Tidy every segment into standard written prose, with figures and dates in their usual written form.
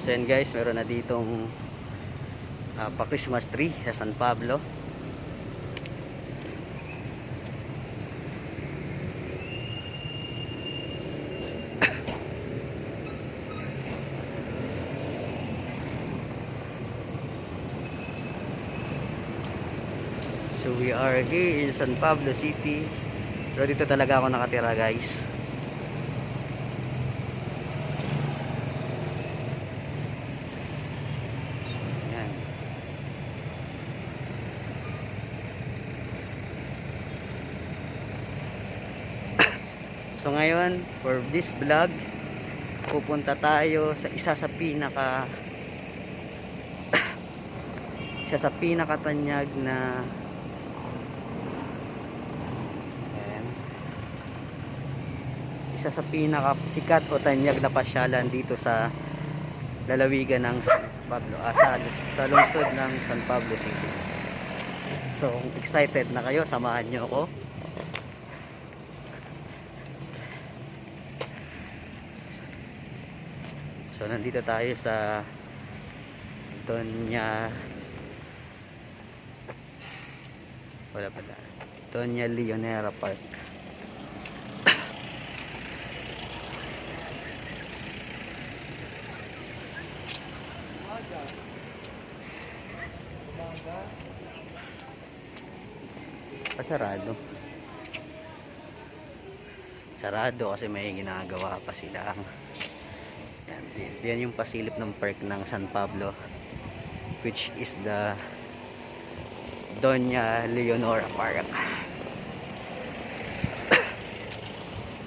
So yan guys, meron na ditong pa Christmas tree sa San Pablo. So we are here in San Pablo City. So dito talaga ako nakatira guys. Yan. So ngayon for this vlog, pupunta tayo sa isa sa pinakatanyag na isa sa pinakasikat o tanyag na pasyalan dito sa lalawigan ng San Pablo, sa lungsod ng San Pablo City. So excited na kayo, samahan nyo ako. So nandito tayo sa Doña Leonera Park. Sarado kasi may ginagawa pa sila. Yan yung pasilip ng park ng San Pablo, which is the Doña Leonora Park.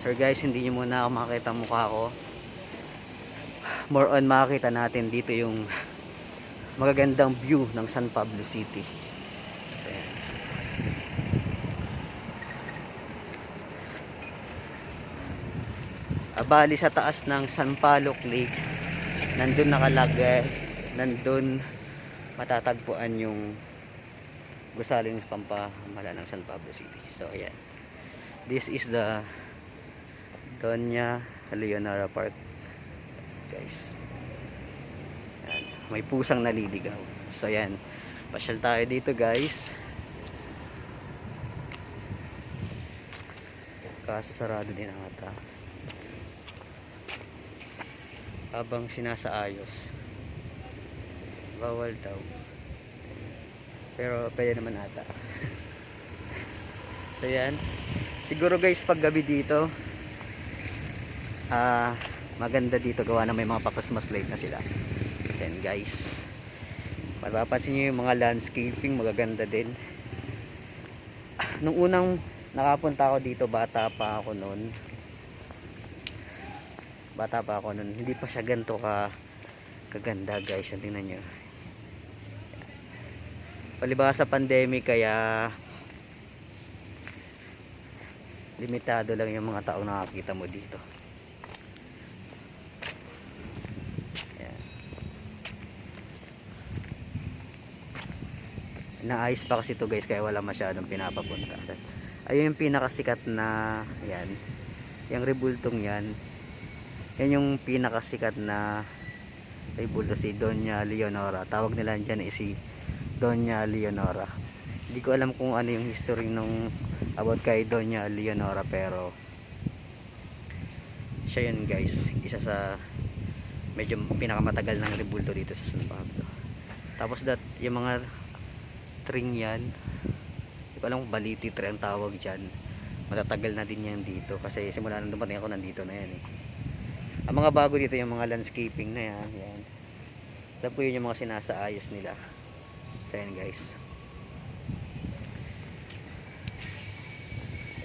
So guys, hindi nyo muna ako makita mukha ko. More on makita natin dito yung magagandang view ng San Pablo City. So, bali sa taas ng San Paloc Lake, nandun nakalagay, nandun matatagpuan yung gusaling pampamala ng San Pablo City. So ayan, this is the Doña Leonora Park guys. Ayan, may pusang naliligaw. So ayan, pasyal tayo dito guys. Kaso sarado din ang ata habang sinasaayos, bawal daw, pero pwede naman ata. So yan, siguro guys pag gabi dito maganda dito, gawa na may mga pa-Christmas light na sila. So yan guys, mapapansin nyo yung mga landscaping, magaganda din. Nung unang nakapunta ako dito, bata pa ako noon, hindi pa siya ganito kaganda guys. Tingnan nyo, palibhasa sa pandemic kaya limitado lang yung mga taong nakakita mo dito. Ayan. Naayos pa kasi ito guys, kaya wala masyadong pinapapunta. Ayun yung pinakasikat na yan, yung rebultong yan yung pinakasikat na rebulto, si Doña Leonora. Tawag nila dyan si Doña Leonora. Hindi ko alam kung ano yung history nung about kay Doña Leonora, pero siya yun guys, isa sa medyo pinakamatagal ng rebulto dito sa San Pablo. Tapos yung mga tring yan, hindi ko alam kung baliti tree ang tawag dyan, matatagal na din yan dito kasi simula nang dumating ako nandito na yan eh. Ang mga bago dito yung mga landscaping na yan, yan. Ito po yun yung mga sinasaayos nila. So yan guys,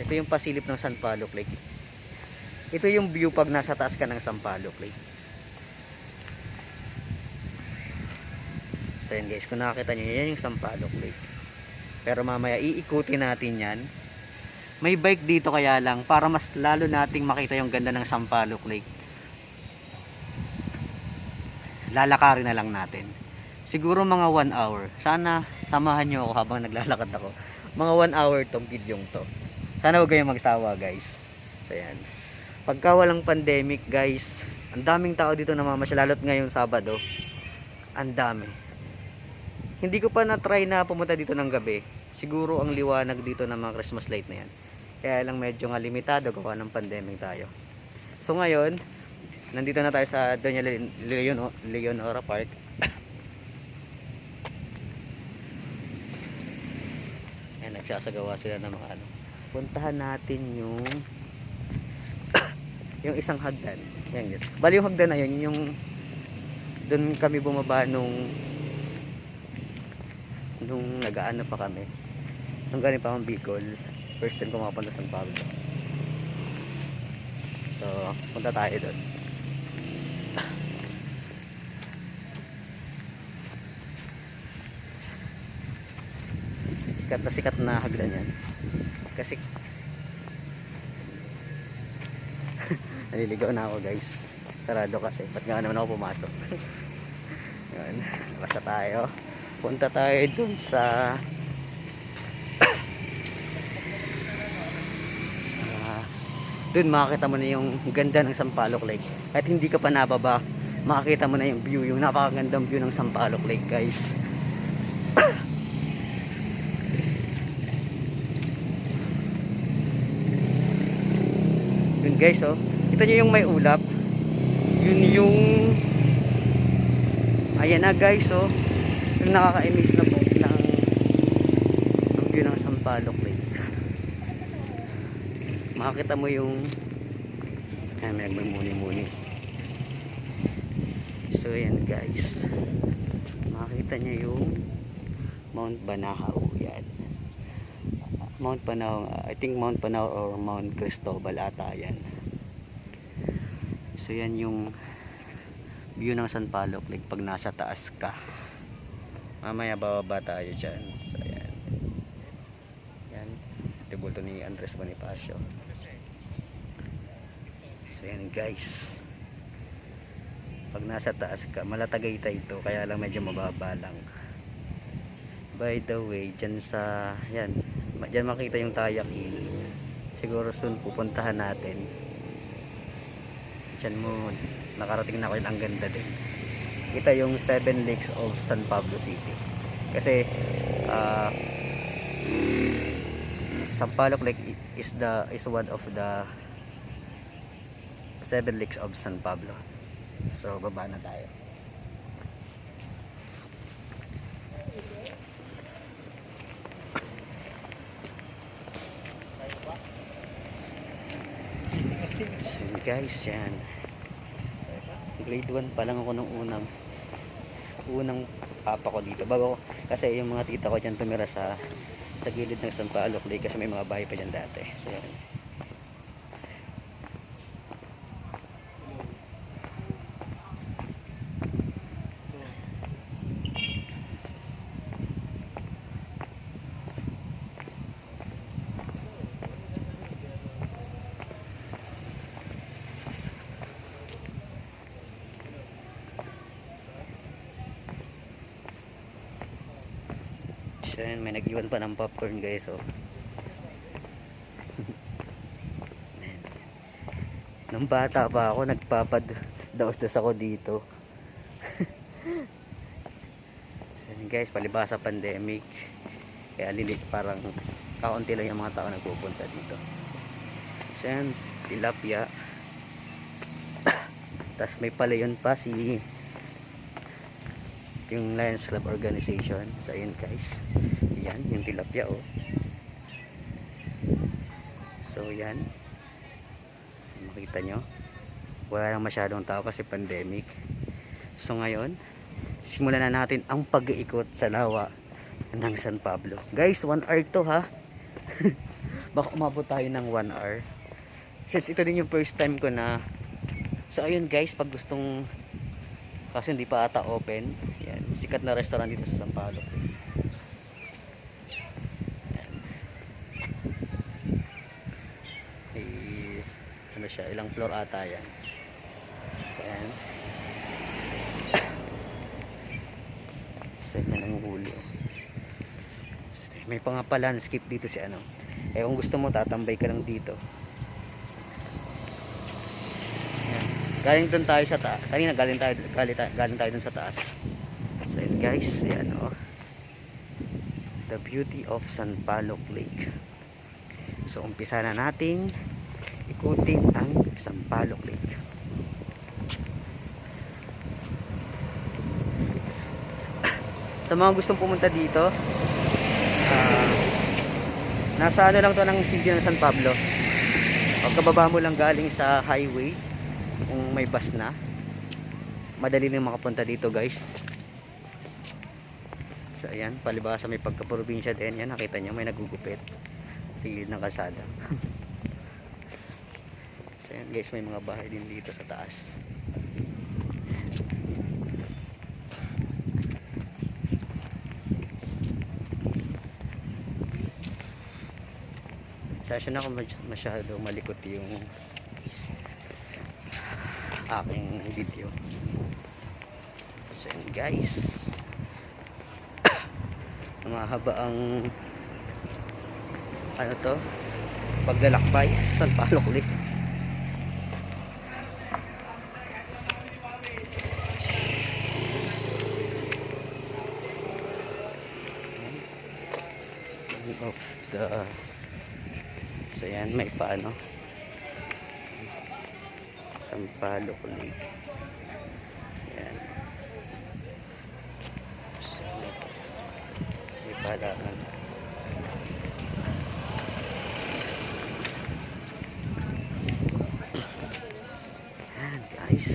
ito yung pasilip ng San Paloc Lake. Ito yung view pag nasa taas ka ng San Paloc Lake. So yan guys, kung nakakita nyo, yan yung San Paloc Lake. Pero mamaya iikutin natin yan. May bike dito kaya lang, para mas lalo nating makita yung ganda ng San Paloc Lake, lalakarin na lang natin. Siguro mga 1 hour. Sana samahan nyo ako habang naglalakad ako. Mga 1 hour tong video to. Sana huwag kayong magsawa guys. So yan, pagka walang pandemic guys, Ang daming tao dito namamasyal, lalo't ngayong Sabado. Ang dami. Hindi ko pa na-try na pumunta dito ng gabi. Siguro ang liwanag dito ng mga Christmas light na yan. Kaya lang medyo nga limitado gawa ng pandemic tayo. So ngayon, nandito na tayo sa Doña Leonora Park. Ayan, nagsasagawa sila ng mga ano. Puntahan natin yung yung isang hagdan. Yan, yun. Bali yung hagdan na yun, yung doon kami bumaba nung nag-aano pa kami. Nung galing pa akong Bicol. First time ko makapunta sa San Pablo. So, punta tayo doon. Sikat na hagdan yan. Kasi naliligaw na ako guys. Sarado kasi. Ba't nga naman ako pumasok? Yun. Basta tayo. Punta tayo dun sa dun makakita mo na yung ganda ng Sampaloc Lake. Kahit hindi ka pa nababa, makakita mo na yung view, yung napakagandang view ng Sampaloc Lake guys. Yun guys, oh. Kita nyo yung may ulap. Yun yung ayan na guys, oh. Yung nakaka-imiss na po ng view ng Sampaloc Lake. Makakita mo yung ay may nagmumuni-muni. So yan guys, makikita nyo yung Mount Banahaw. Yan Mount Banahaw, I think Mount Banahaw or Mount Cristobal ata yan. So yan yung view ng Sampaloc Lake pag nasa taas ka. Mamaya bababa tayo dyan. So yan, yan tibulto ni Andres Bonifacio. So yan guys, pag nasa taas ka, Malatagaytay ito, kaya lang medyo mababa lang. By the way, dyan sa yan, dyan makita yung Tayak Hill. Siguro soon pupuntahan natin. Dyan mo, nakarating na ako yun, ang ganda din. Kita yung 7 Lakes of San Pablo City. Kasi Sampaloc Lake is one of the 7 Lakes of San Pablo. So baba na tayo. So guys, yan. Grade 1 pa lang ako nung unang papa ko dito. Bago kasi yung mga tita ko dyan tumira sa gilid ng Sampaloc Lake kasi may mga bahay pa dyan dati. So yan. So yan, may nag-iwan pa ng popcorn guys, oh. Nung bata pa ako, nagpapadaos-dos ako dito. So yan guys, palibasa pandemic, kaya parang kaunti lang yung mga tao nagpupunta dito. So yan, tilapia. Tapos may palayon pa yung Lions Club organization. So ayun guys, yan yung tilapia, oh. So yan, makita nyo, wala lang masyadong tao kasi pandemic. So ngayon, simulan na natin ang pag-iikot sa lawa ng San Pablo guys. 1 hour to ha. Baka umabot tayo ng 1 hour since ito din yung first time ko na. So ayun guys, pag gustong, kasi hindi pa ata open, yan, sikat na restaurant dito sa Sampaloc. Ano siya, ilang floor ata yan. Yan. So yan ang huli, oh. May pa nga pa landscape dito si ano. Eh kung gusto mo tatambay ka lang dito. Yan. Galing doon tayo sa taas. Kanina galing tayo doon sa taas. So yun guys, ayan oh. The beauty of Sampaloc Lake. So umpisa na nating ikutin ang Sampaloc Lake. Sa mga gustong pumunta dito, nasa ano lang to ng city ng San Pablo. Pagkababa mo lang galing sa highway, kung may bus na, madali lang makapunta dito guys. So ayan, palibasa may pagka-probinsya din. Yan, nakita nyo may nagugupit sa gilid ng kalsada. So ayan guys, may mga bahay din dito sa taas. Kasi na ako masyado malikot yung aking video. So yun guys, mahaba ang ano to, paglalakbay sa Sampaloc Lake. Of the, so yan, may paano Sampaloc Lake. Yan, so, may palaman. Yan guys,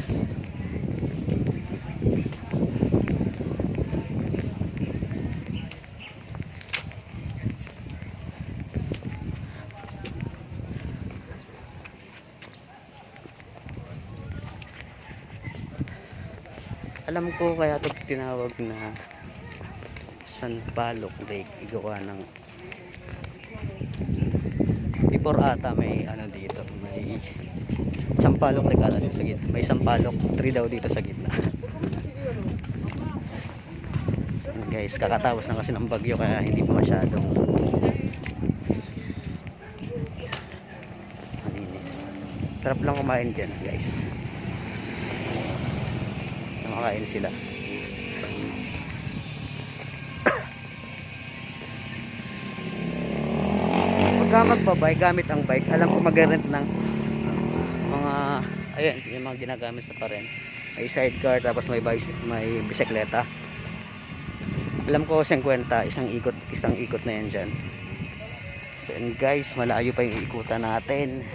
alam ko kaya ito tinawag na Sampaloc Lake, igawa ng before ata may ano dito, may Sampaloc Lake ata dito sa gitna, may Sampaloc tree daw dito sa gitna. So, guys, kakatapos na kasi ng bagyo kaya hindi pa masyadong malinis. Sarap lang kumain dyan guys, makain sila. Pagka magbabike gamit ang bike, alam ko mag-rent ng mga, ayan, yung mga ginagamit sa paren. May sidecar, tapos may bisikleta. Alam ko 50, isang ikot na yan dyan. So and guys, malayo pa yung ikutan natin.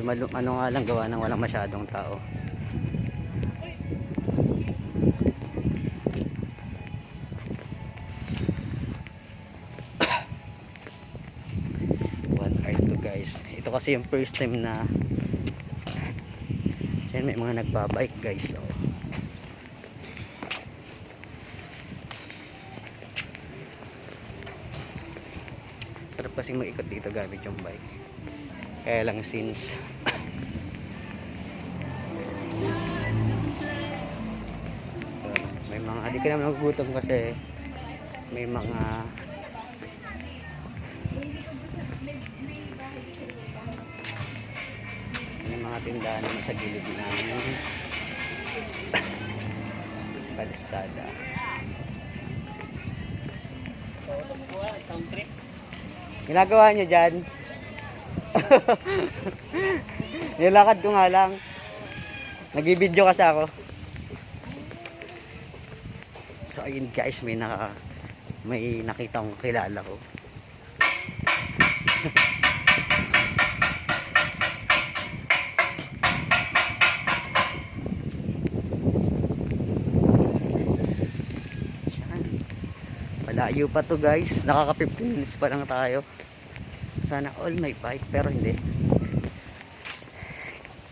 Medyo ano nga lang, gawa ng walang masyadong tao. One hour to guys. Ito kasi yung first time na yan, may mga nagbabike guys. So, sarap kasi mag-ikot dito gamit yung bike. Kaya lang since may mga, di ka naman nagugutom kasi may mga tindahan naman sa gilid ng kalsada. Ginagawa nyo dyan? Nilakad ko nga lang. Nag-video kasi ako. So ayun guys, may nakita kong kilala ko. Malayo pa to guys. Nakaka 15 minutes pa lang tayo. Sana all may bike, pero hindi.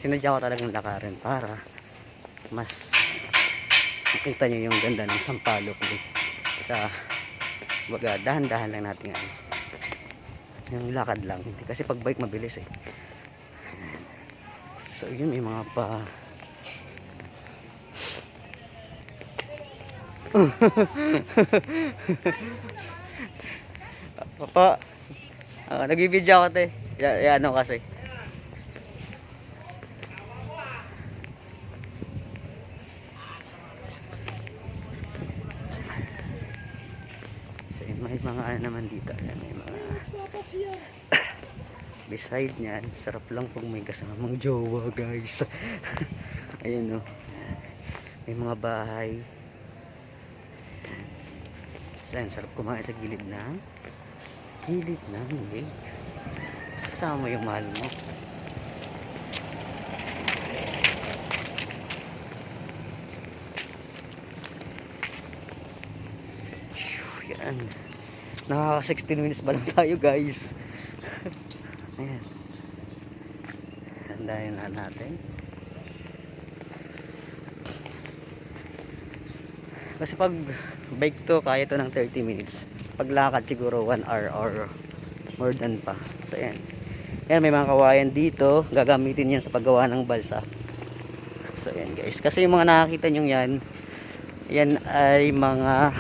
Sinadya ko talagang lakarin para mas makita nyo yung ganda ng Sampaloc Lake. Sa baga, dahan-dahan lang natin yan. Yung lakad lang, hindi kasi pag bike mabilis eh. So yun, may mga Papa, nag-video ako te. Ano kasi. So may mga ano naman dito. Ayan, may mga beside niyan, sarap lang pag may kasamang jowa guys. Ayun o. May mga bahay. Ayan, sarap kumain sa gilid ng lake. Kasama mo yung mahal mo. Yan. Nakaka 16 minutes ba lang tayo guys. Ayan. Handayin na natin. Kasi pag bike to, kaya to ng 30 minutes. Paglakad siguro 1 hour or more than pa. So ayan. Ayan, may mga kawayan dito. Gagamitin yan sa paggawa ng balsa. So ayan guys. Kasi yung mga nakakita nyo yan, yan ay mga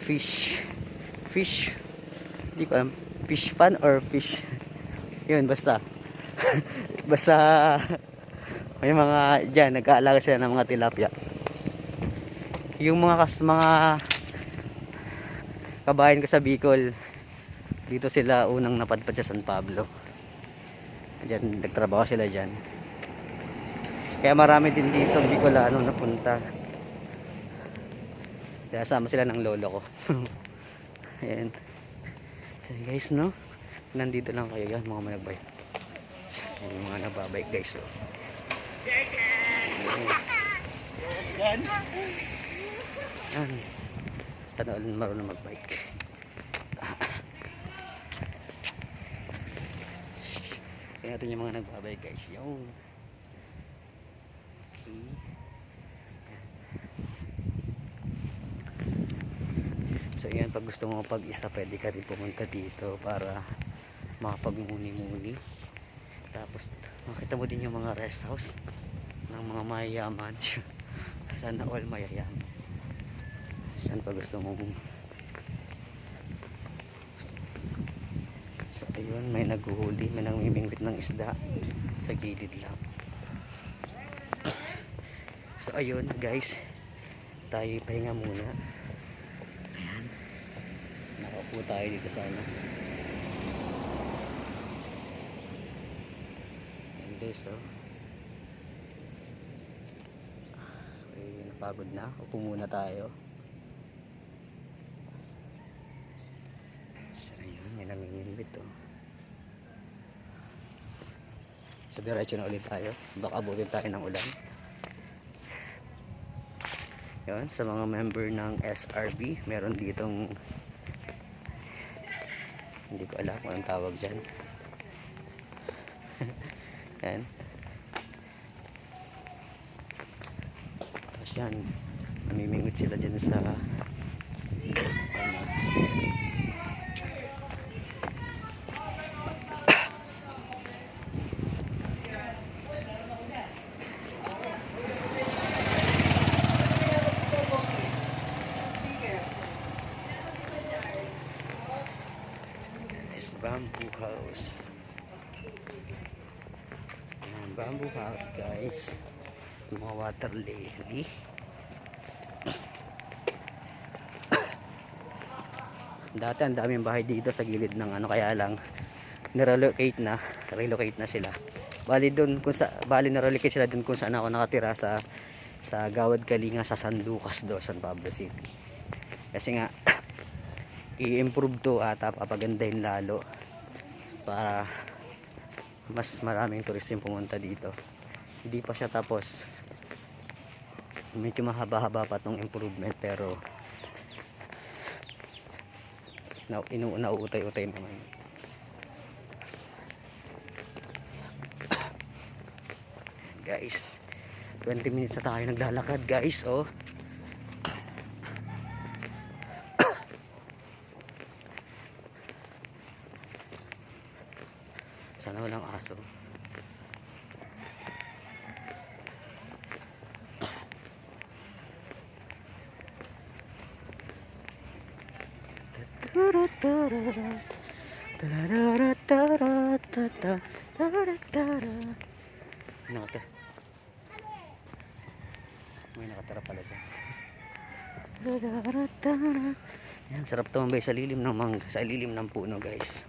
fish. Hindi ko alam. Fish pan or fish. Yun, basta. Basta may mga dyan, nag-aalaga sila ng mga tilapia. Yung mga kabayan ko sa Bicol, dito sila unang napadpad sa San Pablo. Diyan nagtrabaho sila diyan. Kaya marami din dito Bicolano napunta. Kaya sama sila ng lolo ko. Ayan. So guys, no, nandito lang kayo yan, mga managbike. Yung mga nababike guys. So. Ayan. Sana ulit marunong magbike. Kaya natin yung mga nagbabike guys. Yung okay. So yan, pag gusto mo pag-isa, pwede ka rin pumunta dito para makapag-muni-muni. Tapos makita mo din yung mga rest house ng mga mayayaman. Sana all mayayaman. Saan pa gusto mo? So ayun, may naghuhuli, may namimingwit ng isda sa gilid lang. So ayun guys, tayo pahinga muna. Ayan, nakaupo tayo dito sa ano. Ayan guys, so okay, napagod na, upo muna tayo. May namimingwit to. So diretso na ulit tayo. Baka abutin tayo ng ulan. Yun, sa mga member ng SRB, meron ditong, hindi ko alam kung anong tawag dyan. Yan. Tapos yan, namimingwit sila dyan sa bamboo house. Ayan, bamboo house guys. Mga water lily. Dati ang daming bahay dito sa gilid ng ano, kaya lang relocate na sila. Bali na-relocate sila dun kung saan ako nakatira sa Gawad Kalinga sa San Lucas do, San Pablo City. Kasi nga i-improve to at papagandahin lalo para mas maraming turista yung pumunta dito. Hindi pa siya tapos, medyo mahaba-haba pa tong improvement, pero nauutay-utay naman. Guys, 20 minutes na tayo naglalakad guys. Oh, sana walang aso. Nakatira. May nakatira pala dyan. Yan, sarap tumambay sa lilim ng mangga, sa lilim ng puno, guys.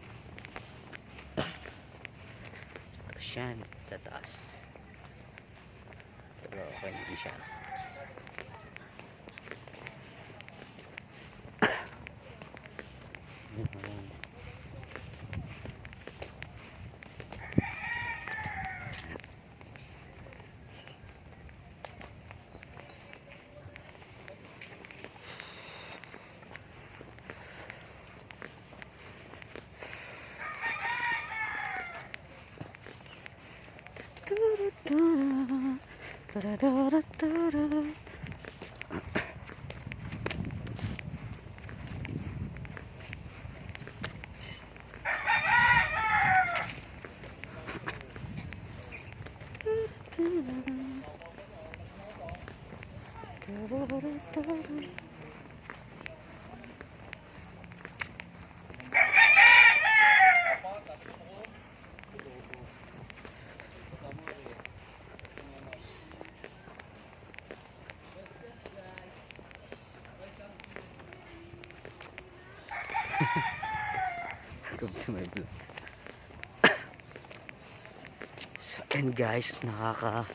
Tapos yan, sa taas. Pero okay, hindi siya. Welcome to my vlog. So, and guys, nakaka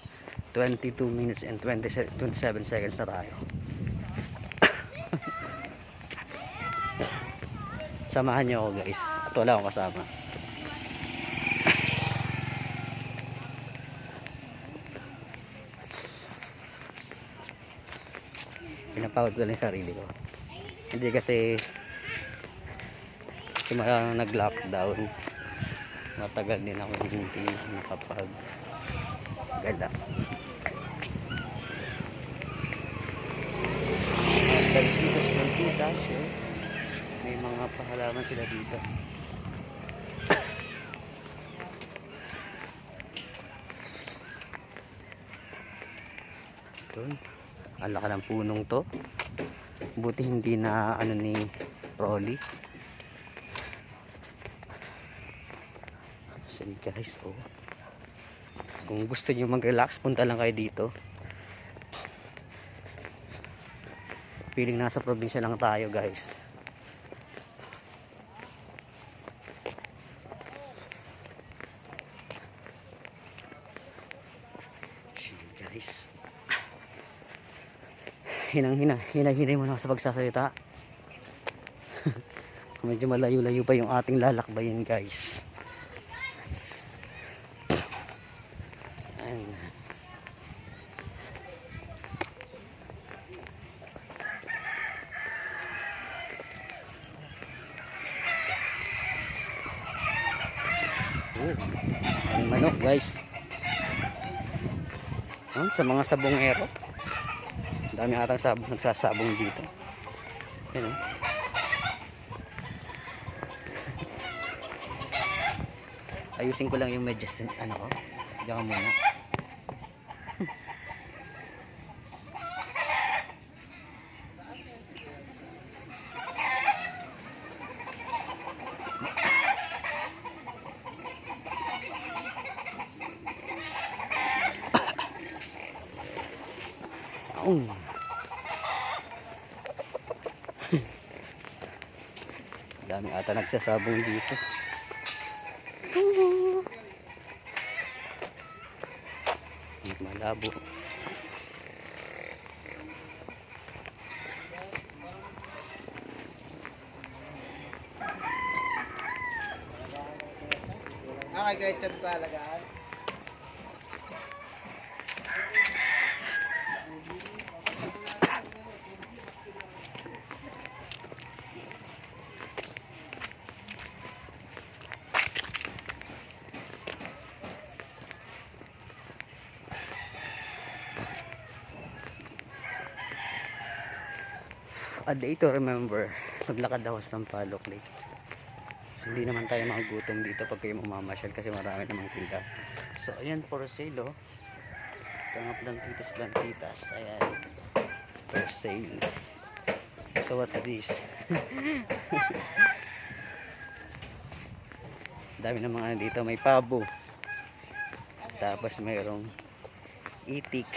22 minutes and 27 seconds na tayo. Samahan niyo ako, guys, at wala akong kasama. Pinapagod ko lang yung sarili ko. Hindi kasi nag-lockdown, matagal din ako hindi nakapag-gala. Talpitas, may mga pahalaman sila dito. Doon, ang laki ng punong to. Buti hindi na ano ni Rolly. So guys, kung gusto niyo mag-relax, punta lang kayo dito. Feeling nasa probinsya lang tayo, guys. Guys, hinay mo na sa pagsasalita. Medyo malayo-layo pa yung ating lalakbayin, guys. Ang manok, guys. Sa mga sabongero, dami atang nagsasabong dito. Yan, ayusin ko lang yung medyas, ano ko. Diyan ka muna. Dami ata nagsasabong dito. Malabo. Kahit chat pa alagaan. A day to remember. Naglakad ako sa Sampaloc Lake. So, hindi naman tayo magugutom dito pag kayo mamamasyal kasi marami namang tinda. So ayan, for sale, mga plantitas. Ayan, for sale. So what's this? Dami ng mga ano dito, may pabo. Tapos mayroong itik.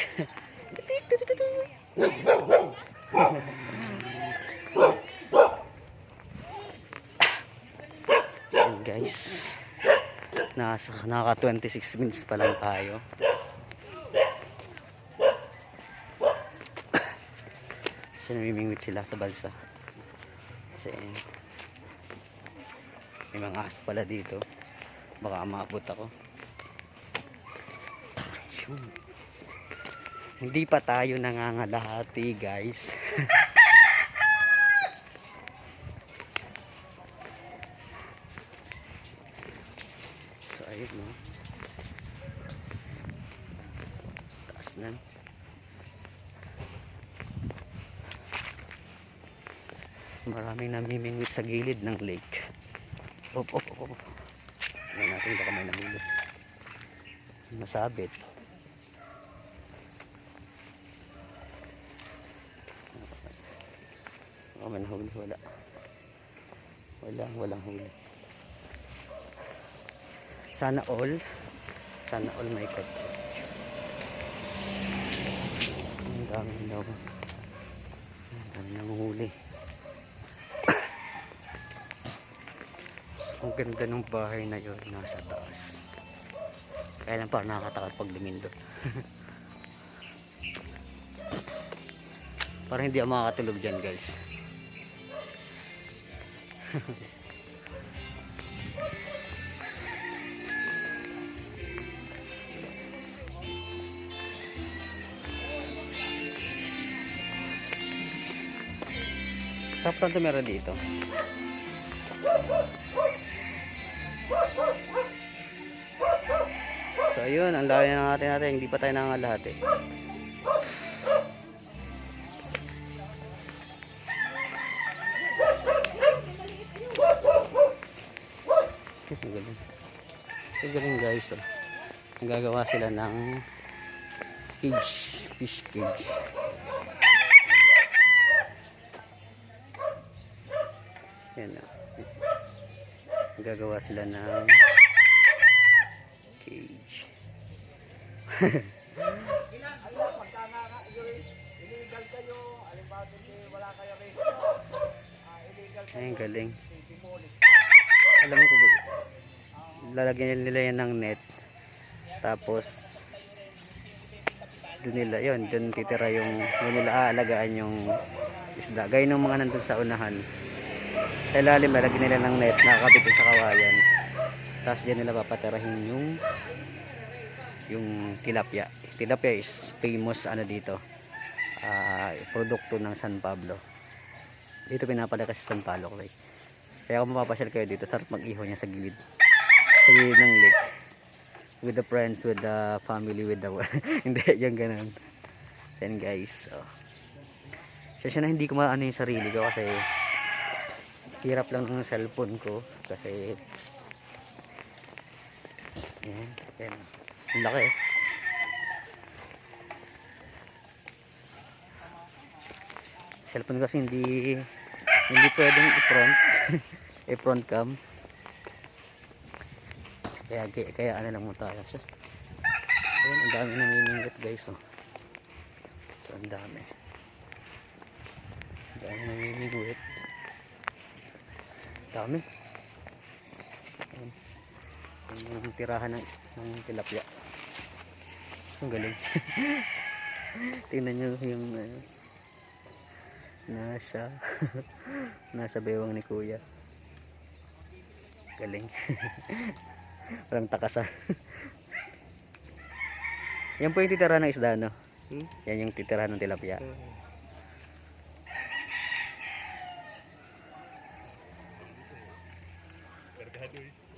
Ayan guys. Naka 26 minutes pa lang tayo. So namimingwit sila sa balsa. Kasi may mga aso pala dito. Baka maabot ako. Hindi pa tayo nangangalahati guys. So ayun no. Taas na. Maraming namimingwit sa gilid ng lake. Op. Tingnan natin baka may nahulog. Masabit. Oh, may nahuli. Walang huli. Sana all may catch. Ang dami daw. Ang dami nanguhuli. So, ang ganda ng bahay na yun, nasa taas. Kaya lang parang nakakatakot pag lumindot. Parang hindi ako makakatulog dyan guys. Kapan ito meron dito? So ayun, ang layo na natin, hindi pa tayo nangangalahati. Ang galing guys. Nagagawa sila ng cage, fish cage. Yan na. Nagagawa sila ng cage. Illegal kayo, alimbawa wala kayo rin. Illegal kayo. Ay, galing. Alam ko, lalagyan nila yan ng net. Tapos doon nila, doon titira doon nila aalagaan yung isda. Gaya ng mga nandun sa unahan. Sa ilalim, lalagyan nila ng net, nakakabit sa kawayan. Tapos dyan nila papatirahin yung tilapia. Tilapia is famous dito. Produkto ng San Pablo. Dito pinapalaki sa San Pablo. Okay? Kaya kung mapapasyal kayo dito, sarap mag-iho niya sa gilid. Sa gilid ng lake. With the friends, with the family, with the... Hindi, yung ganun. Then guys, siya na hindi ko maano yung sarili ko kasi hirap lang ng cellphone ko kasi yan. Ang laki cellphone kasi hindi pwedeng i-front i-front cam kaya ano lang mo tayo. Ayun, ang dami namimingwit guys. So ang dami namimingwit. Dami. Yung tirahan ng tilapia. Ang galing. Tingnan nyo yung nasa bewang ni kuya. Galing. Parang takasan. Yan po yung titira ng isda, no? Yan yung titira ng tilapia.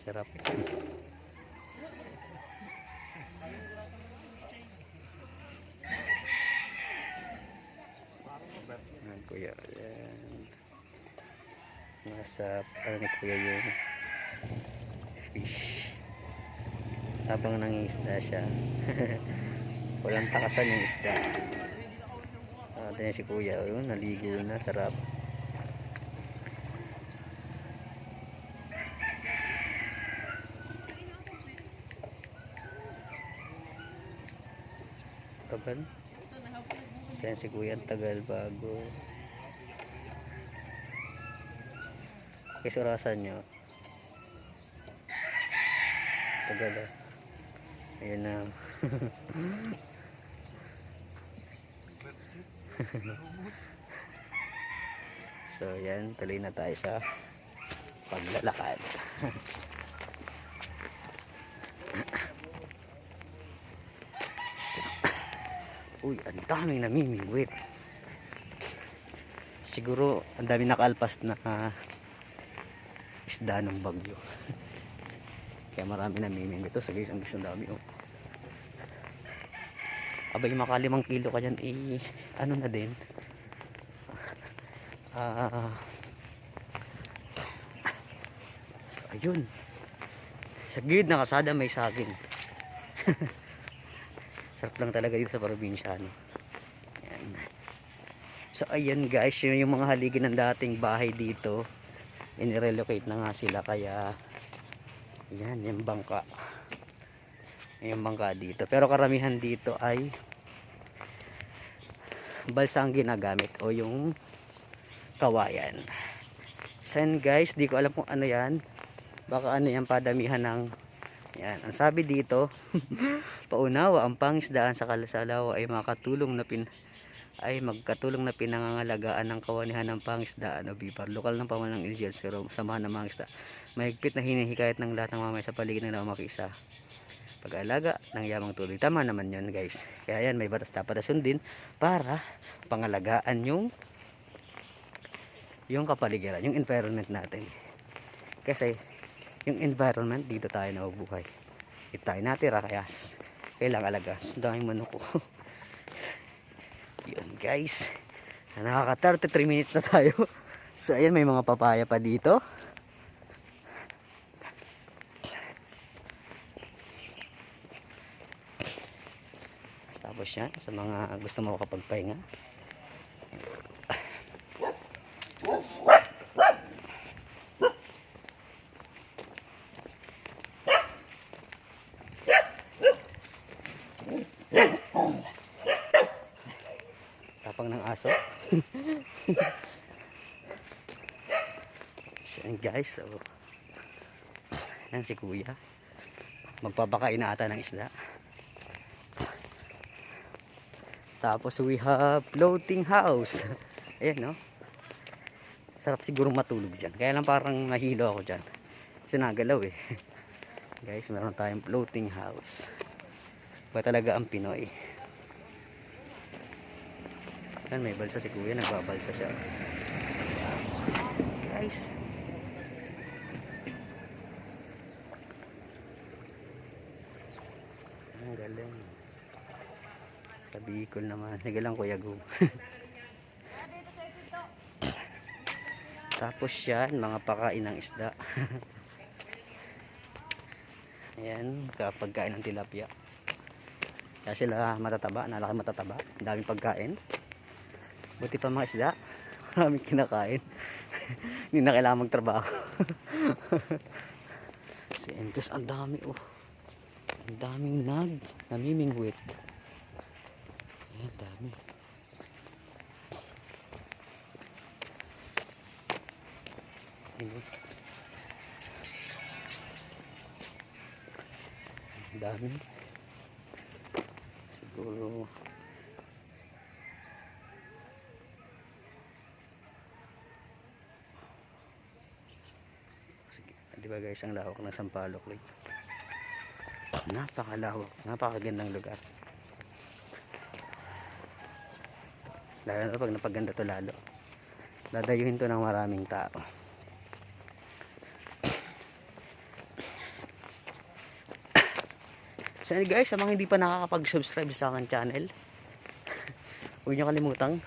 Sarap. Ayan, kuya. Ayan. Nasa ni kuya yung fish. Habang nangingisda siya. Walang takasan yung isda. Ito si kuya. Naligo na. Sarap. Kan? Saan si Kuya, ang tagal bago. Kisurasan nyo. Tagal ah. Ayun na. So yan, tuloy na tayo sa paglalakad. Uy, ang daming namimingwit. Siguro ang daming nakaalpas na isda ng bagyo. Kaya marami namimingwit. Ito sa guys, ang gusto dami oh. Abay, maka 5 kilo ka dyan, ano na din. So ayun, sa gilid ng kasada may saging. Sarap lang talaga dito sa probinsya, no? Ayan. So ayan guys, yun yung mga haligi ng dating bahay dito, inirelocate na nga sila, kaya yan yung bangka, yung bangka dito. Pero karamihan dito ay balsa ang ginagamit o yung kawayan. Sen guys, di ko alam kung ano yan, baka ano yan, padamihan ng yan. Ang sabi dito, paunawa ang pangisdaan sa Kalasalawa ay magkatulong na pinangangalagaan ng kawanihan ng pangisdaan o bipar. Lokal ng pamalang Indians, pero samahan ng mga isda. Mahigpit na hinihikayat ng lahat ng mamay sa paligid ng makisa. Pag-aalaga ng yamang tuloy. Tama naman yun guys. Kaya yan, may batas dapat na sundin para pangalagaan yung kapaligiran, yung environment natin. Kasi yung environment, dito tayo nabubuhay. Dito tayo natira, kaya kailangan alaga. Daming manok ko. Yun guys, nakaka 33 minutes na tayo. So ayan, may mga papaya pa dito. Tapos yan, sa mga gusto mo makapagpahinga, tapang ng aso. So yan guys, so yan si Kuya, magpapakain na ata ng isda. Tapos we have floating house. Ayan no, sarap siguro matulog dyan, kaya lang parang nahilo ako dyan kasi nagalaw eh. Guys, meron tayong floating house. Ba talaga ang Pinoy. Yan, may balsa si Kuya, nagbabalsa siya. Guys, ang galing. Sa Bicol naman. Sige lang Kuya Gu. Tapos yan, mga pakain ng isda. Ayan, kapag kain ng tilapia. Kaya sila matataba, nalaki matataba. Ang daming pagkain. Buti pa mga isda, maraming kinakain. Hindi na kailangan magtrabaho. Si Encas, ang dami oh. Ang daming namimingwit. Ayan, dami. Ayan. Ang dami. Siguro diba guys, ang lawak ng Sampaloc Lake. Napakalawak, napakagandang lugar. Lalo na pag napaganda to, lalo dadayuhin to ng maraming tao. So guys, sa mga hindi pa nakakapag-subscribe sa aking channel, huwag nyo kalimutang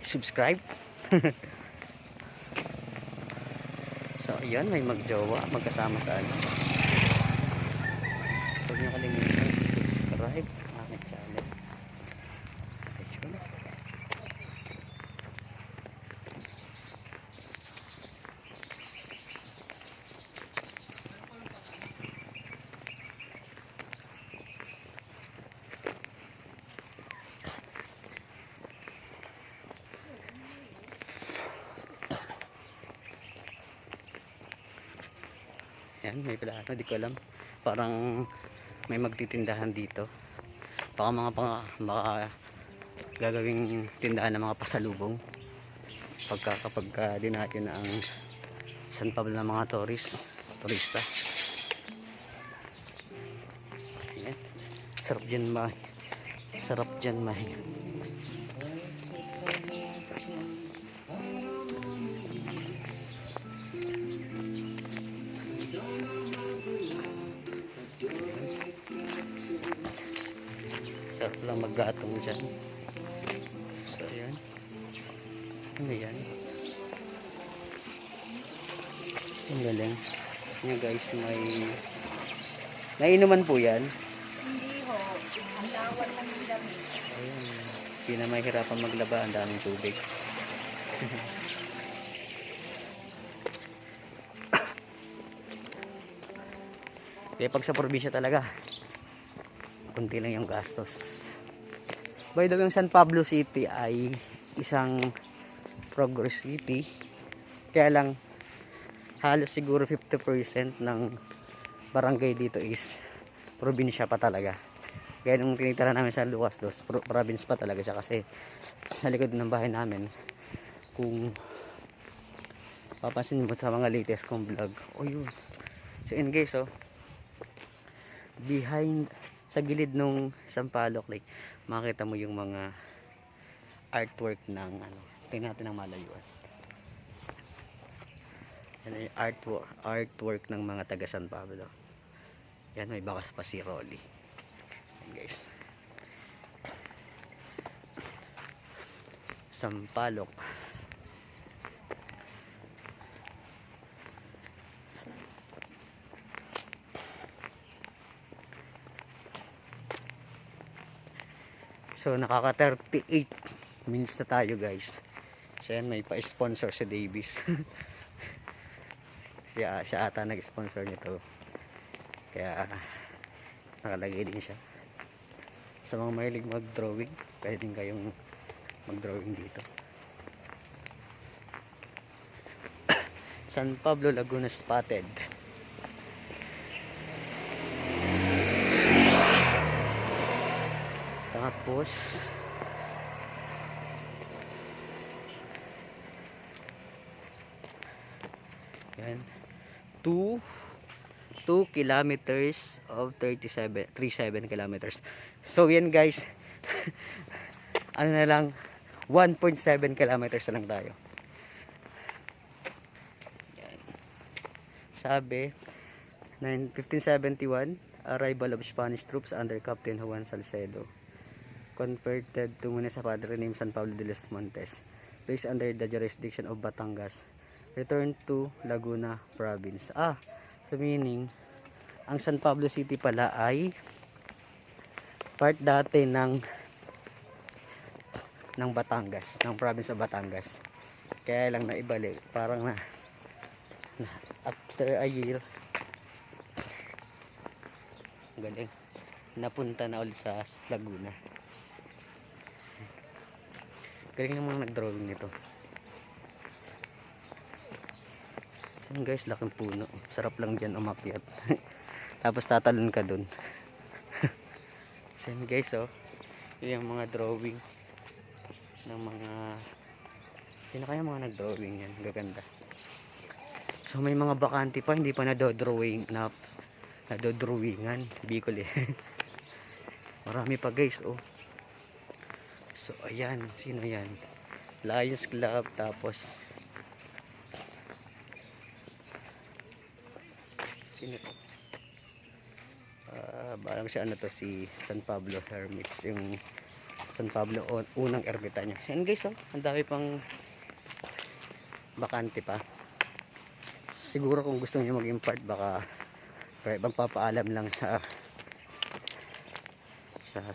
subscribe. So ayan, may magjowa magkasama sa ano. Huwag nyo kalimutan subscribe sa aking channel. Ayun. Yan, may plano, di ko alam. Parang may magtitindahan dito. Baka baka gagawing tindahan ng mga pasalubong. Kapag dinayo na ang San Pablo ng mga turista. Yan. Sarap dyan, Mahi. Sarap lang maggatong dyan. So, ayan. Ano yan? Ang galing. Yan guys, may nainuman po yan. Hindi ho. Ang lawat ng damit. Ayun. Hindi na mahirapan maglaba. Ang daming tubig. Kaya pag sa probinsya talaga, kunti lang yung gastos. By the way, yung San Pablo City ay isang progress city. Kaya lang, halos siguro 50% ng barangay dito is probinsya pa talaga. Kaya nung tinitira namin sa Lucas dos, province pa talaga siya kasi sa likod ng bahay namin, kung papansin mo sa mga latest kong vlog, oh yun. So in case, behind, sa gilid nung Sampaloc Lake, makita mo yung mga artwork ng tingnan natin ng malayuan. Yan yung artwork ng mga taga San Pablo. Yan, may bakas pa si Rolly. Yan guys, Sampaloc. So nakaka 38 minutes na tayo guys. So yan, may pa-sponsor si Davis. siya ata nag-sponsor nito. Kaya nakalagay din siya. Sa mga mahilig mag-drawing, pwede din kayong mag-drawing dito. San Pablo Laguna spotted. Tapos yan, 2 kilometers of 37 kilometers. So yan guys, ano na lang, 1.7 kilometers na lang tayo. Yan. Sabi 1571, arrival of Spanish troops under Captain Juan Salcedo, converted to Munisa Padre named San Pablo de los Montes, placed under the jurisdiction of Batangas, returned to Laguna province. So meaning, ang San Pablo City pala ay part dati ng Batangas, ng province of Batangas. Kaya lang naibalik, parang na after a year, galing, napunta na ulit sa Laguna. Galing ng mga nag-drawing nito. So guys, laking puno. Sarap lang dyan umakyat. Tapos tatalon ka dun. So guys, yun yung mga drawing ng mga, sino kaya mga nag-drawing yan? Gaganda. So may mga bakante pa, hindi pa nadodrawingan. Bicol eh. Marami pa guys, So ayan, sino yan? Lions Club, tapos sino to? Parang siya si San Pablo Hermits, yung San Pablo unang ermitanyo. So yan guys, ang dami pang bakante pa. Siguro kung gusto niyo mag-impart, baka magpapaalam lang sa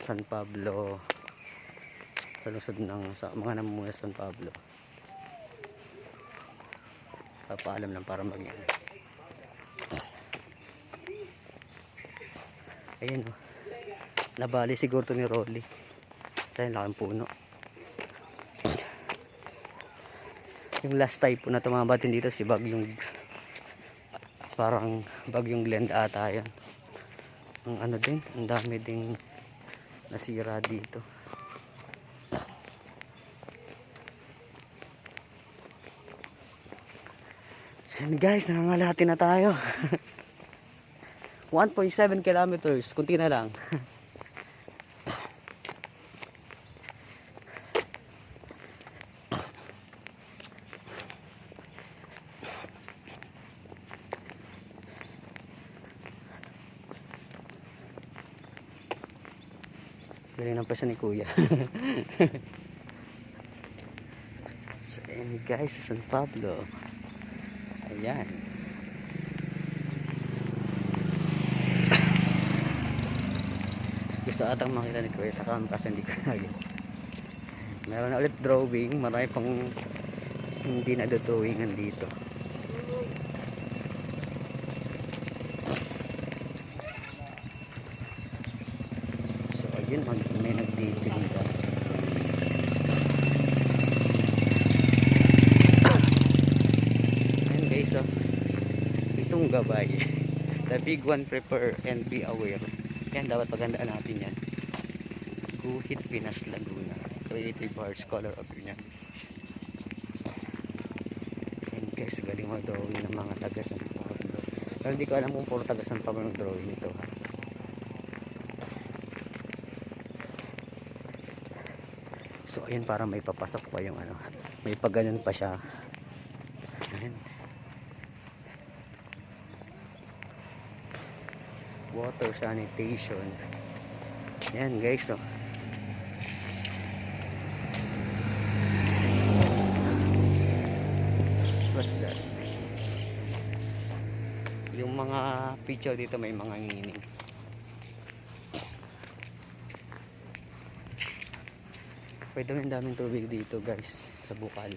San Pablo, sa lungsod sa mga namumuno sa San Pablo. Papaalam lang para maging ayun nabali siguro to ni Rolly dahil laking puno. Yung last type po na tumabatin dito si Bagyong Parang Bagyong Glenda ata yan. Ang ano din, ang dami ding nasira dito. So guys, nangangalati na tayo. 1.7 kilometers, kunti na lang. Galing ng pesa ni Kuya. So and guys, sa San Pablo. Ayan. Gusto atang makita ni Kuya sa campus, hindi ko naging. Meron na ulit drawing, marami pang hindi na drawingan dito. So ayun, may nagtitinda. Ayun guys, oh. Itong gabay. The big one, prepare and be aware. Yan, dapat pagandaan natin yan. Guhit, Pinas, Laguna. Creative Arts, color of yan. And guys, galing mo drawing ng mga taga San Pablo. Pero hindi ko alam kung puro taga San Pablo ng drawing ito. So ayun, para may papasok pa yung ano. May pagganon pa siya. Ayan. Water sanitation. Yan guys, oh. What's that? Yung mga picture dito may mga ngining. Pwede rin daming tubig dito guys sa bukal.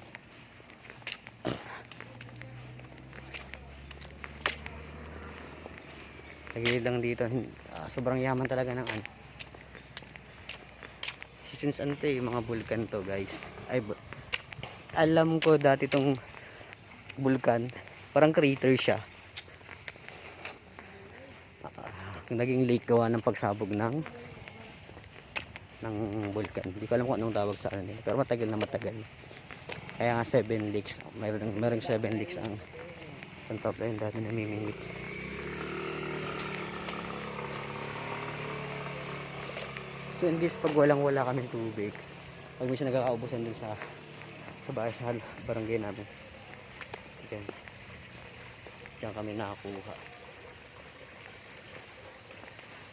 Lagi lang dito, sobrang yaman talaga ng ano. Since ano to, mga bulkan to guys. Ay, alam ko dati tong bulkan, parang crater siya. Naging lake gawa ng pagsabog ng bulkan. Hindi ko alam kung anong tawag sa ano nila, pero matagal na matagal. Kaya nga 7 lakes, mayroong 7 lakes ang San Pablo, yung dati namimingwit. So in this, pag walang-wala kaming tubig, pag minsan nagkakaubusan din sa bahay, sa barangay namin, diyan kami nakakuha.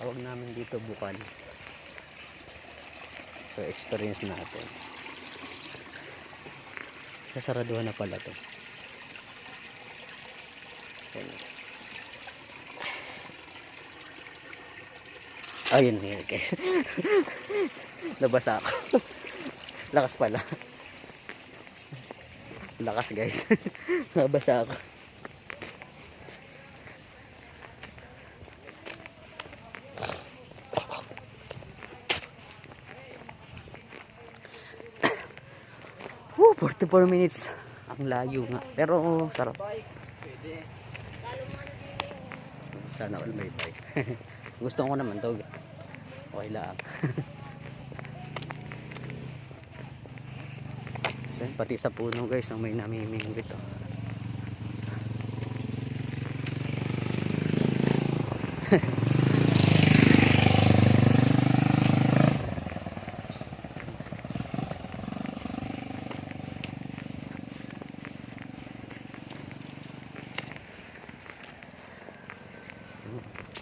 Tawag namin dito bukal. So experience natin. Sasaraduhan na pala to. Ayun nga guys. Nabasa ako. Lakas pala. Lakas guys. Nabasa ako. Woo, 44 minutes. Ang layo nga. Pero sarap. Sana all may bike. Gusto ko naman to. Okay lang. So, pati sa puno guys ang may namimingwit oh.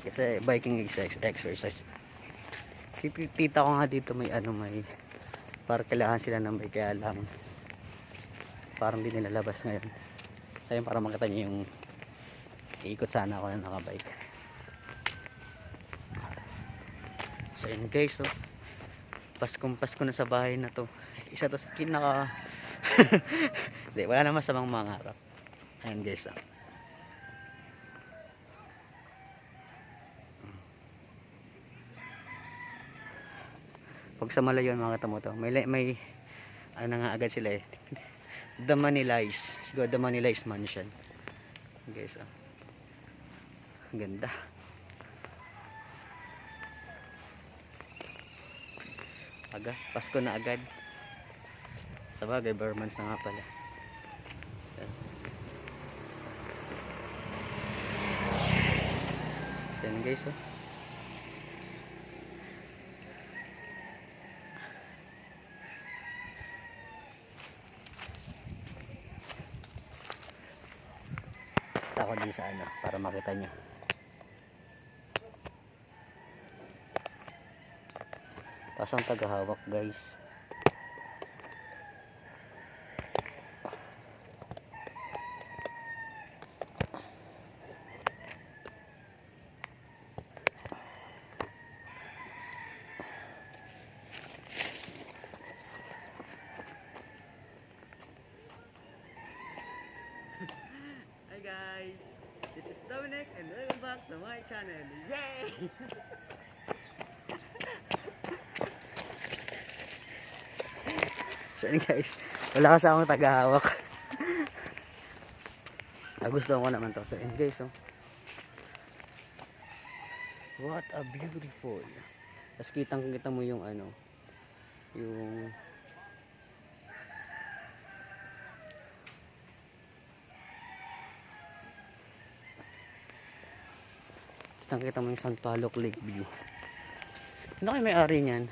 Kasi biking exercise. Tita ko nga dito may ano, may para kailangan sila ng bike, kaya lang parang di nilalabas ngayon. So yun, para makita nyo yung iikot sana ako na nakabike. So yun guys, so Pasko na sa bahay na to. Isa to sa kinaka hindi, wala naman sa mga mangarap. Ayan guys, oh. Pag sa malayon mga katamo to, may ano nga agad sila eh. The Manilais. Siguro The Manilais Mansion. Guys, Ang ganda. Aga, Pasko na agad. Sabagay, Burmans na nga pala. Yan. So yan guys, oh. Ako din sa ano para makita nyo. Tapos ang tagahawak guys. Hi guys, this is Dominic and welcome back to my channel. Yay! So yun guys, wala kasi akong tagahawak. Gusto ko naman to. So yun guys, oh. What a beautiful. Tapos kitang-kita mo yung ano, yung kitang-kita mo yung Sampaloc Lake view. Ano kayo may-ari niyan?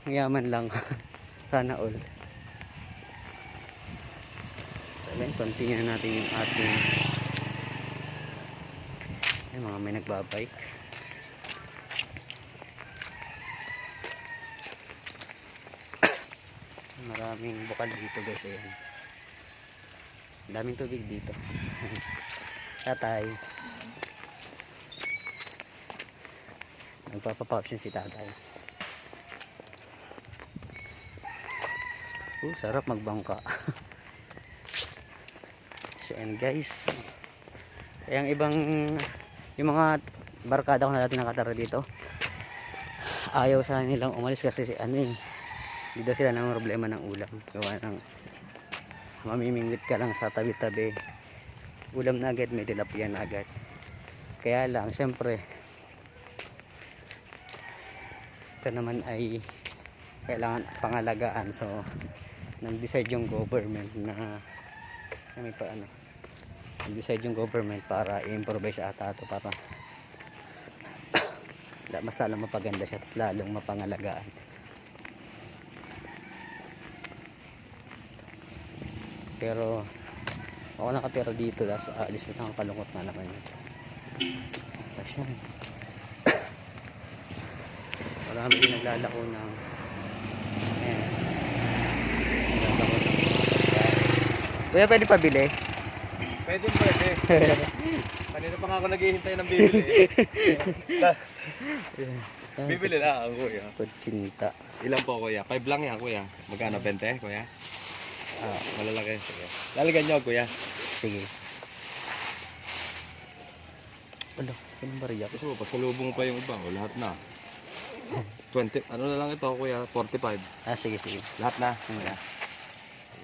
Mayaman lang. Sana all. So then, continue natin yung ating ay, mga may nagbabike. Maraming bukal dito guys. Ayan. Daming tubig dito. Tatay. Nagpapapausin si tatay. Sarap magbangka. So and guys, yung ibang yung mga barkada ko na dati nakatara dito, ayaw sa nilang umalis kasi si ano eh, hindi daw sila ng problema ng ulam. Gawa ng mamimingwit ka lang sa tabi-tabi, ulam na agad, may tilapia na agad. Kaya lang syempre ito naman ay kailangan pangalagaan. So nag-decide yung government na may pa ano, nag-decide yung government para i-improvise ata ito para mas lalong mapaganda siya, tapos lalong mapangalagaan. Pero ako nakatira dito, tapos alis na kalungkot na naman yun. Tapos yan, marami din naglalako ng ayan, naglalako ng kuya, pwede pabili? Pwede. Kanina pa nga ako naghihintay ng bibili. Bibili na ako kuya. Kutsinta. Ilan po kuya? 5 lang yan kuya. Magkano 20 kuya? Malalaki. Sige. Lalagyan nyo kuya. Sige. Ano? Sinong bariya? Gusto mo, pasalubong pa yung iba. O lahat na. 20. Ano na lang ito kuya? 45. Sige. Lahat na. Kuya.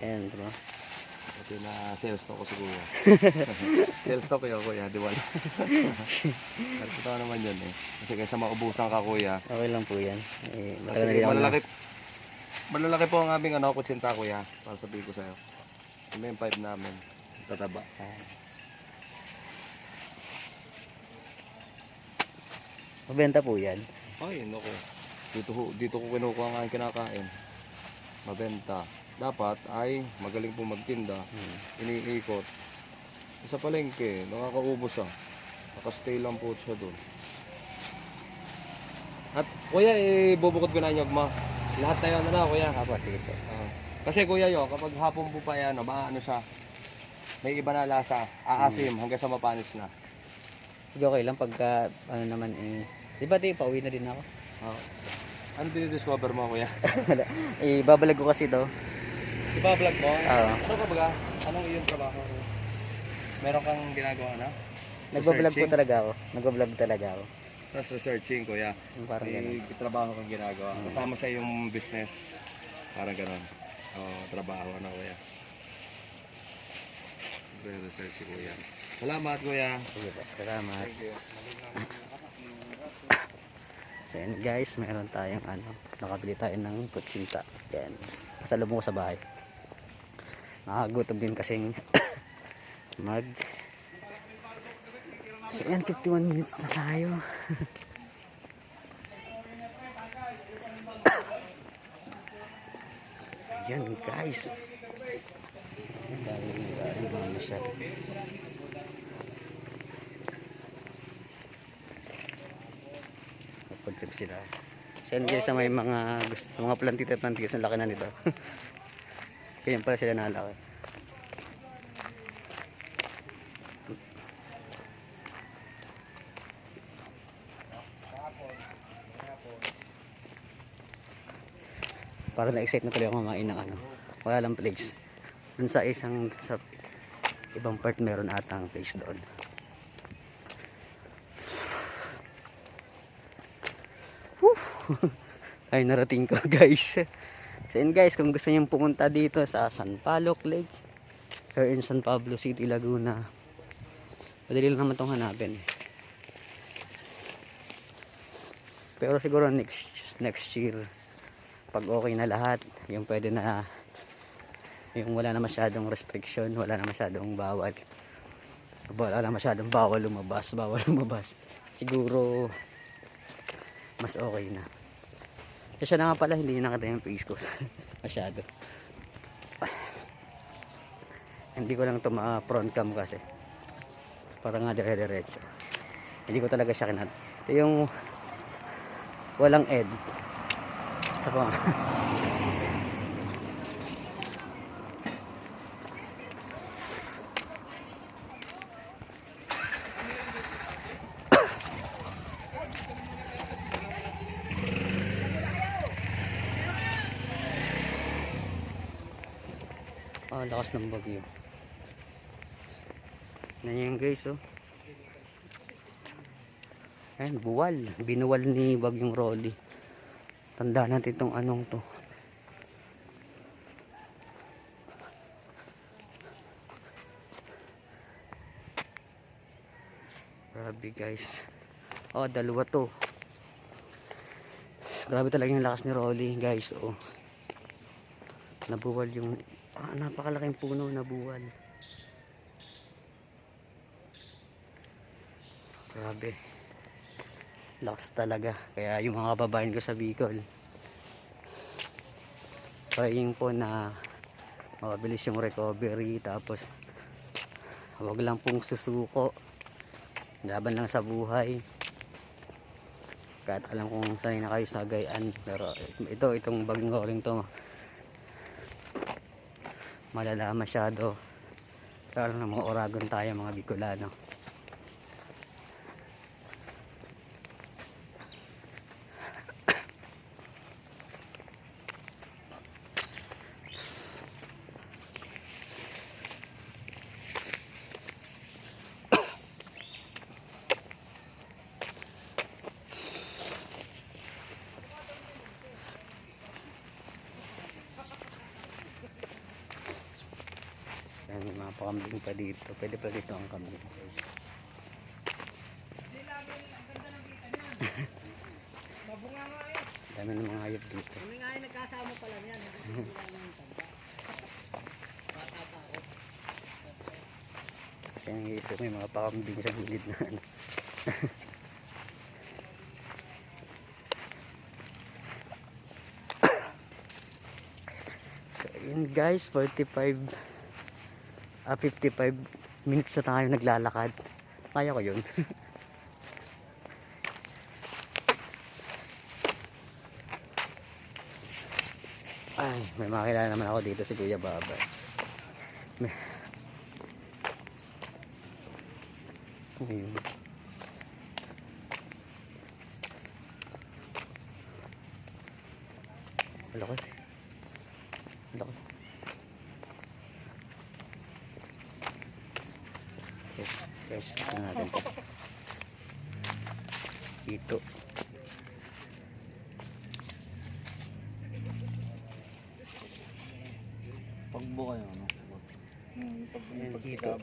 Ayan, bro. Ito na sales talk ko si kuya. Sales talk kuya kuya. Di wala. Ito naman yun eh. Kasi kaysa maubusan ka kuya. Okay lang po yan. Kasi malalaki po ang aming kutsinta kuya. Para sabihin ko sa'yo. Yung 5 namin. Tataba. Mabenta po yan. Ay, naku. Dito ko kinukuha ang aking kinakain. Mabenta. Dapat ay magaling po magtinda. Iniikot. Sa palengke, nakakaubos Nakastay lang po siya doon. At kuya, bubukod ko na yung ma. Lahat na yun kuya. Sige po. Kasi kuya kapag hapon po pa yan, maano siya. May iba na lasa. Aasim hanggang sa mapanis na. Sige, okay lang pagka ano naman di ba pauwi na din ako? Ano dinidiscover mo kuya? Babalag ko kasi to. Diba vlog mo? Oo. Ano ka baga? Anong iyong trabaho? Meron kang ginagawa na? Nagbablog po talaga ako. Nagbablog talaga ako. Tapos researching kuya. Parang ganun. Trabaho kang ginagawa. Kasama sa iyong business. Parang gano'n. Trabaho kuya. Research si kuya. Salamat kuya. Sige po, salamat. Thank you. So yan guys, meron tayong nakabili tayo ng kutsinta. Yan, pasalubong ko sa bahay. Nakakagutom din kasing mag. So yan, 51 minutes na tayo. So, yan guys. Dahil mga masyal. Pag-trip sila. So yan guys, sa may mga gusto, mga plantita-plantitas, ang laki na nito. Kaya pala sila nalaki. Para na-excite na tuloy ako kumain ng wala lang place. Dun sa ibang part meron atang place doon. Ay, narating ko guys. So yun guys, kung gusto nyo pumunta dito sa Sampaloc Lake or in San Pablo City, Laguna, madali lang naman itong hanapin. Pero siguro next year, pag okay na lahat, yung pwede na, yung wala na masyadong restriction, wala na masyadong bawal lumabas, siguro mas okay na. Kasi na nga pala, hindi nakita yung face ko masyado. Hindi ko lang ito ma-front cam kasi para nga dire-diretso. Hindi ko talaga siya kinat. Ito yung walang ed. Sa ko. Lakas ng bagyo. Yan guys, oh. Ayan, buwal. Binuwal ni Bagyong Rolly. Tanda natin itong to. Grabe guys. Oh, dalawa to. Grabe talaga yung lakas ni Rolly guys, oh. Nabuwal yung napakalaking puno na buwal. Grabe. Lakas talaga. Kaya yung mga kababayan ko sa Bicol, praying po na mabilis yung recovery, tapos huwag lang pong susuko, laban lang sa buhay. Kahit alam kong sanay na kayo sa Gayaan, pero itong Bagyong Rolly to malala masyado, lalo na mga Oragon tayo, mga Bicolano. Yan, may mga pakambing pa dito. Pwede pa dito ang kambing guys. Mabunga nga eh. Dami ng mga hayop dito. Kami nga ay nagkasama pala niyan. Bata pa ako. Kasi yung isip may mga pakambing sa gilid na So yun guys, 55 minutes na tayo naglalakad. Kaya ko yun. Ay, may makilala naman ako dito, si Kuya Baba. Ayun. Laki. Laki. Okay, guys, tingnan natin ito. Ito. Pagbo kayo, no? Ayan, dito.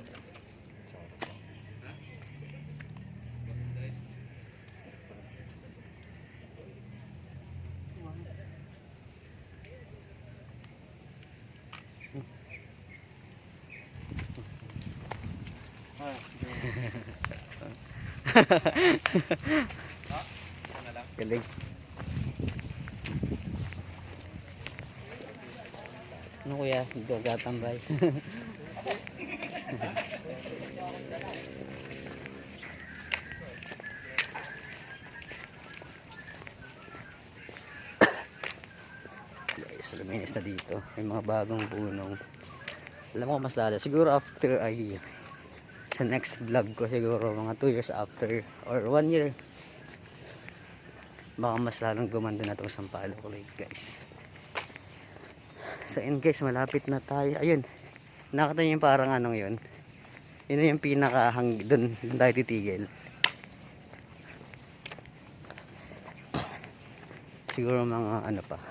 Galing. Ano kuya? Gagatambay. Guys, luminis na dito. May mga bagong punong. Alam ko mas lalo. Siguro after a year. Sa next vlog ko siguro mga 2 years after or 1 year. Baka mas lalong gumanda na itong Sampaloc Lake guys. So in case malapit na tayo. Ayun. Nakita niyo yung parang anong yun. Yun na yung pinaka doon tayo titigil. Siguro mga ano pa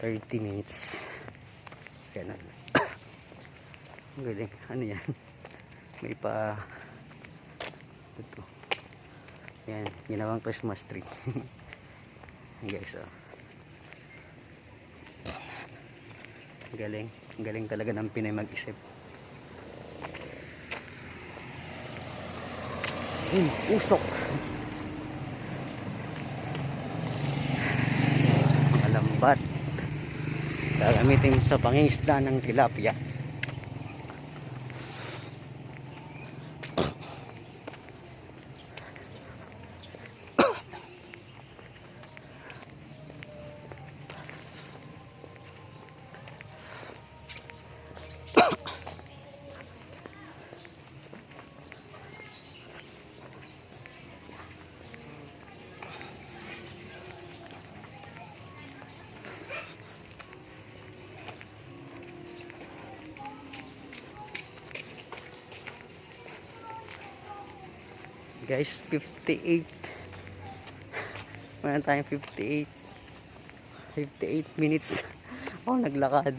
30 minutes. Ganun. Ang galing. Ano yan? May pa ito. Yan. Ginawang Christmas tree. Guys, oh. Galing. Galing talaga ng Pinay mag-isip. Usok. Mga lambat. Gagamitin sa pangingisda ng tilapia. Guys, 58. Meron tayong 58 minutes. Oh, naglakad.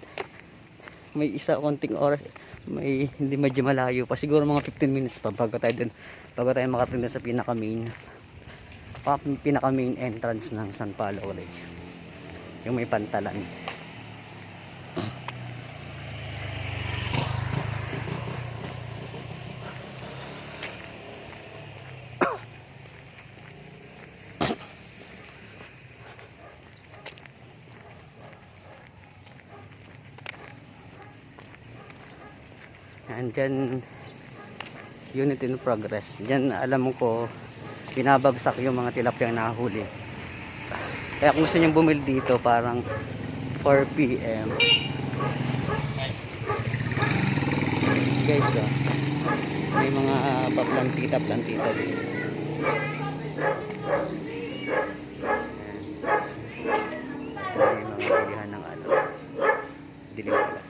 May isa konting oras. May hindi medyo malayo pa. Siguro mga 15 minutes pa bago tayo dun. Bago tayo makarating sa pinaka main entrance ng Sampaloc Lake. Yung may pantalan. Andyan unit in progress. Diyan alam ko binabagsak yung mga tilapia na nahuli. Kaya kung gusto nyo bumili dito parang 4 PM guys, may mga paplantita dito. May mga bilihan ng ano dilim pala.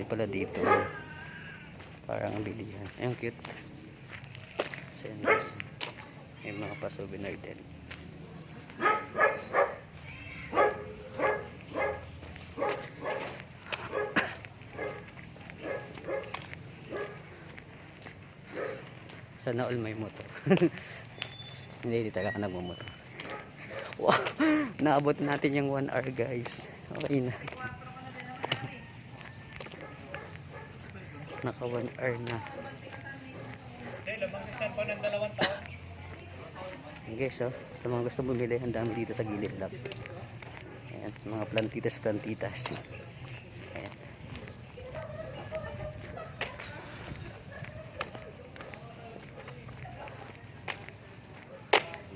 Pala dito parang ang bilihan. Ayun, cute. Sandals. May mga pa-souvenir din. Sana all may motor. Hindi talaga nagmumotor. Wow, naabot natin yung 1 hour guys. Okay na. Naka 1 hour na. Lamang pa ng 2 taon. Guys, oh, sa mga gusto bumili, ang dami dito sa gilid lang. Ayan, mga plantitas. Ayan.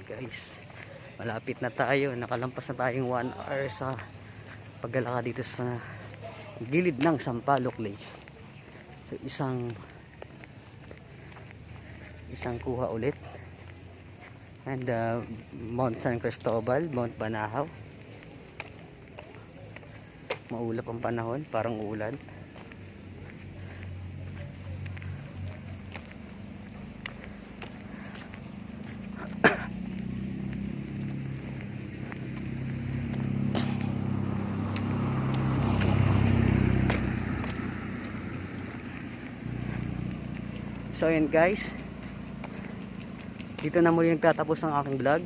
Guys, malapit na tayo. Nakalampas na tayong 1 hour sa paglalakad dito sa gilid ng Sampaloc Lake. So isang kuha ulit. And Mount San Cristobal, Mount Banahaw. Maulap ang panahon, parang uulan. So yun guys, dito na muli nagtatapos ang aking vlog.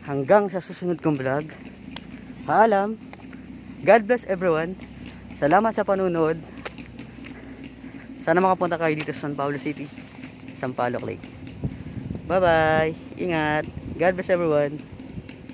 Hanggang sa susunod kong vlog. Paalam. God bless everyone. Salamat sa panunod. Sana makapunta kayo dito sa San Pablo City, Sampaloc Lake. Bye bye. Ingat. God bless everyone.